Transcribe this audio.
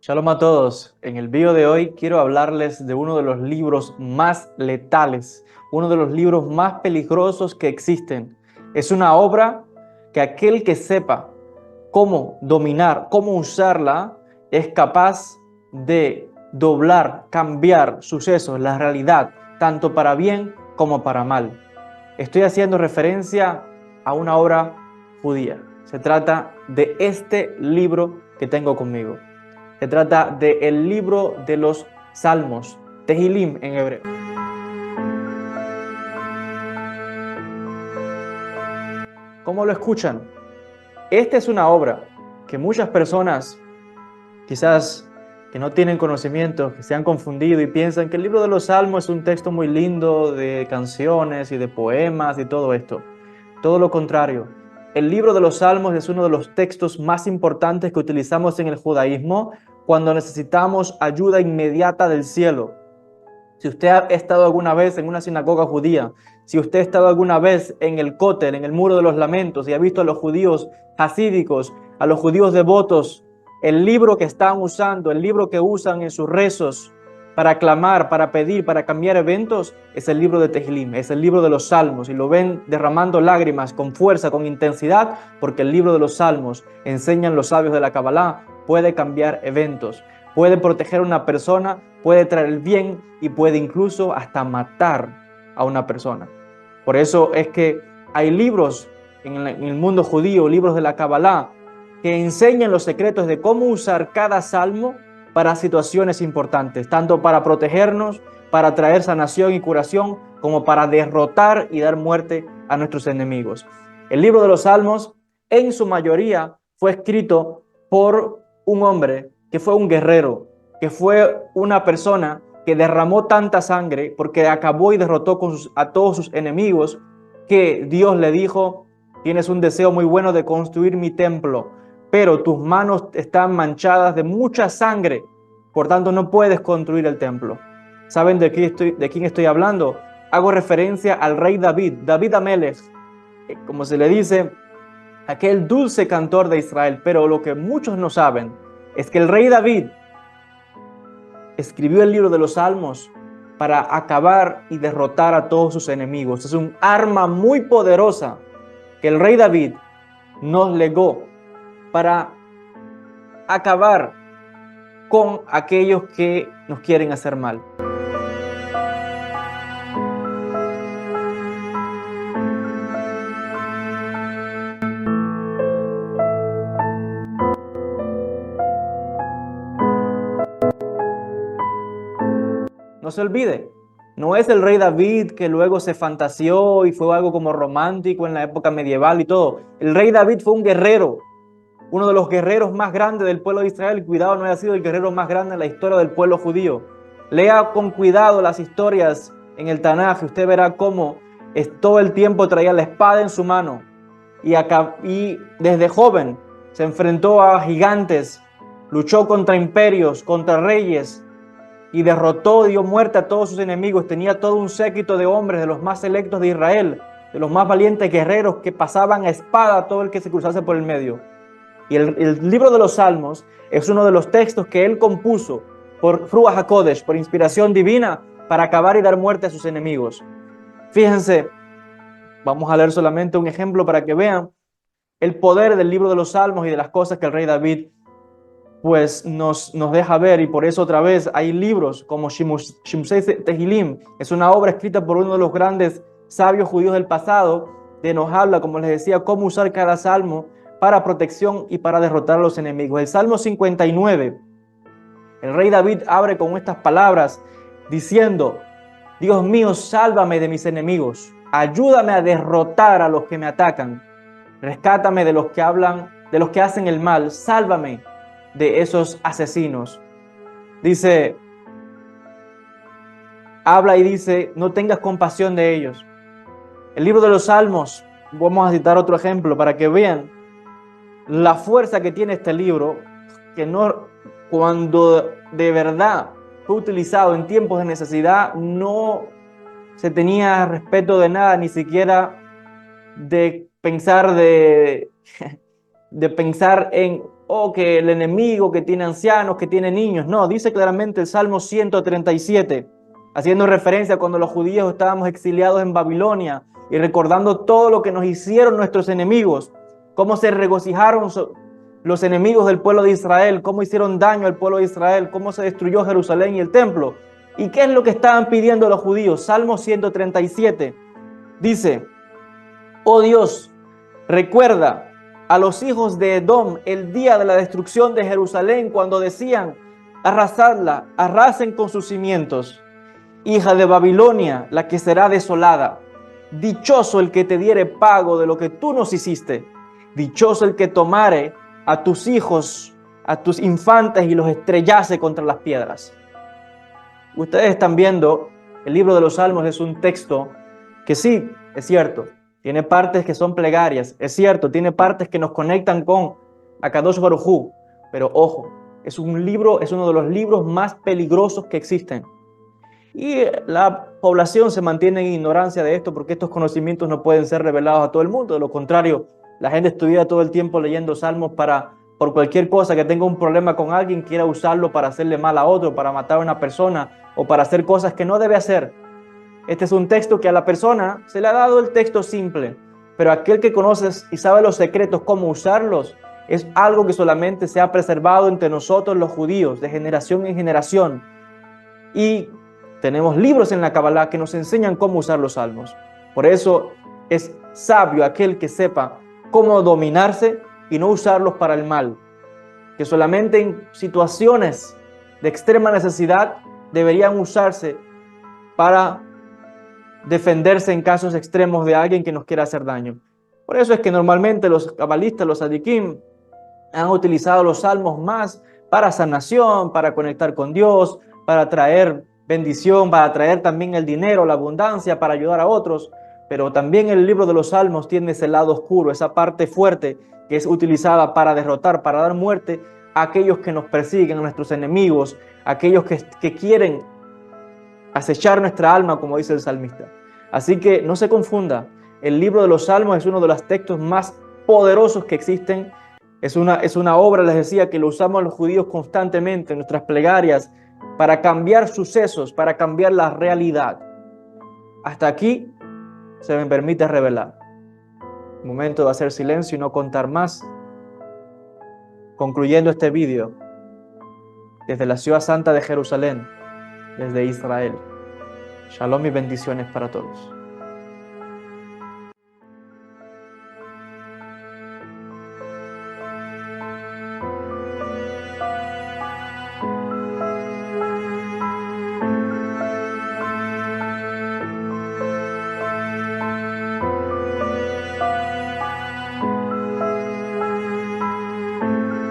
Shalom a todos. En el video de hoy quiero hablarles de uno de los libros más letales, uno de los libros más peligrosos que existen. Es una obra que aquel que sepa cómo dominar, cómo usarla, es capaz de doblar, cambiar sucesos, la realidad, tanto para bien como para mal. Estoy haciendo referencia a una obra judía. Se trata de este libro que tengo conmigo. Se trata del libro de los Salmos, Tehilim en hebreo. ¿Cómo lo escuchan? Esta es una obra que muchas personas, quizás que no tienen conocimiento, que se han confundido y piensan que el libro de los Salmos es un texto muy lindo de canciones y de poemas y todo esto. Todo lo contrario. El libro de los Salmos es uno de los textos más importantes que utilizamos en el judaísmo cuando necesitamos ayuda inmediata del cielo. Si usted ha estado alguna vez en una sinagoga judía, si usted ha estado alguna vez en el Cótel, en el Muro de los Lamentos, y ha visto a los judíos hasídicos, a los judíos devotos, el libro que están usando, el libro que usan en sus rezos para clamar, para pedir, para cambiar eventos, es el libro de Tehilim, es el libro de los Salmos, y lo ven derramando lágrimas con fuerza, con intensidad, porque el libro de los Salmos, enseñan los sabios de la Kabbalah, puede cambiar eventos, puede proteger a una persona, puede traer el bien y puede incluso hasta matar a una persona. Por eso es que hay libros en el mundo judío, libros de la Kabbalah, que enseñan los secretos de cómo usar cada salmo para situaciones importantes, tanto para protegernos, para traer sanación y curación, como para derrotar y dar muerte a nuestros enemigos. El libro de los Salmos, en su mayoría, fue escrito por un hombre que fue un guerrero, que fue una persona que derramó tanta sangre porque acabó y derrotó a todos sus enemigos, que Dios le dijo: tienes un deseo muy bueno de construir mi templo, pero tus manos están manchadas de mucha sangre, por tanto no puedes construir el templo. ¿Saben de quién estoy hablando? Hago referencia al rey David, David Amelech, como se le dice, aquel dulce cantor de Israel. Pero lo que muchos no saben es que el rey David escribió el libro de los Salmos para acabar y derrotar a todos sus enemigos. Es un arma muy poderosa que el rey David nos legó para acabar con aquellos que nos quieren hacer mal. No se olvide, no es el rey David que luego se fantaseó y fue algo como romántico en la época medieval y todo. El rey David fue un guerrero, uno de los guerreros más grandes del pueblo de Israel. Cuidado, no haya sido el guerrero más grande en la historia del pueblo judío. Lea con cuidado las historias en el Tanaj y usted verá cómo todo el tiempo traía la espada en su mano y desde joven se enfrentó a gigantes, luchó contra imperios, contra reyes, y derrotó, dio muerte a todos sus enemigos. Tenía todo un séquito de hombres, de los más selectos de Israel, de los más valientes guerreros, que pasaban a espada a todo el que se cruzase por el medio. Y el libro de los Salmos es uno de los textos que él compuso por Ruach HaKodesh, por inspiración divina, para acabar y dar muerte a sus enemigos. Fíjense, vamos a leer solamente un ejemplo para que vean el poder del libro de los Salmos y de las cosas que el rey David pues nos deja ver. Y por eso otra vez hay libros como Shimshei Tehilim. Es una obra escrita por uno de los grandes sabios judíos del pasado, que nos habla, como les decía, cómo usar cada salmo para protección y para derrotar a los enemigos. El Salmo 59, el rey David abre con estas palabras diciendo: Dios mío, sálvame de mis enemigos, ayúdame a derrotar a los que me atacan, rescátame de los que hablan, de los que hacen el mal, sálvame de esos asesinos. Dice, habla y dice: no tengas compasión de ellos. El libro de los Salmos, vamos a citar otro ejemplo para que vean la fuerza que tiene este libro, que no, cuando de verdad fue utilizado en tiempos de necesidad, no se tenía respeto de nada, ni siquiera de pensar en o que el enemigo que tiene ancianos, que tiene niños. No, dice claramente el Salmo 137, haciendo referencia a cuando los judíos estábamos exiliados en Babilonia y recordando todo lo que nos hicieron nuestros enemigos, cómo se regocijaron los enemigos del pueblo de Israel, cómo hicieron daño al pueblo de Israel, cómo se destruyó Jerusalén y el templo. ¿Y qué es lo que estaban pidiendo los judíos? Salmo 137 dice: oh Dios, recuerda a los hijos de Edom el día de la destrucción de Jerusalén, cuando decían: arrasadla, arrasen con sus cimientos. Hija de Babilonia, la que será desolada. Dichoso el que te diere pago de lo que tú nos hiciste. Dichoso el que tomare a tus hijos, a tus infantes, y los estrellase contra las piedras. Ustedes están viendo, el libro de los Salmos es un texto que sí, es cierto, tiene partes que son plegarias, es cierto, tiene partes que nos conectan con Akadosh Baruj Hu, pero ojo, es uno de los libros más peligrosos que existen. Y la población se mantiene en ignorancia de esto porque estos conocimientos no pueden ser revelados a todo el mundo. De lo contrario, la gente estudia todo el tiempo leyendo salmos por cualquier cosa, que tenga un problema con alguien, quiera usarlo para hacerle mal a otro, para matar a una persona o para hacer cosas que no debe hacer. Este es un texto que a la persona se le ha dado el texto simple, pero aquel que conoce y sabe los secretos, cómo usarlos, es algo que solamente se ha preservado entre nosotros los judíos, de generación en generación. Y tenemos libros en la Kabbalah que nos enseñan cómo usar los salmos. Por eso es sabio aquel que sepa cómo dominarse y no usarlos para el mal, que solamente en situaciones de extrema necesidad deberían usarse para defenderse en casos extremos de alguien que nos quiera hacer daño. Por eso es que normalmente los cabalistas, los tzadikim, han utilizado los salmos más para sanación, para conectar con Dios, para traer bendición, para traer también el dinero, la abundancia, para ayudar a otros. Pero también el libro de los salmos tiene ese lado oscuro, esa parte fuerte que es utilizada para derrotar, para dar muerte a aquellos que nos persiguen, a nuestros enemigos, a aquellos que quieren acechar nuestra alma, como dice el salmista. Así que no se confunda, el libro de los salmos es uno de los textos más poderosos que existen. Es una obra, les decía, que lo usamos los judíos constantemente en nuestras plegarias para cambiar sucesos, para cambiar la realidad. Hasta aquí se me permite revelar. Momento de hacer silencio y no contar más. Concluyendo este vídeo desde la ciudad santa de Jerusalén, desde Israel. Shalom y bendiciones para todos.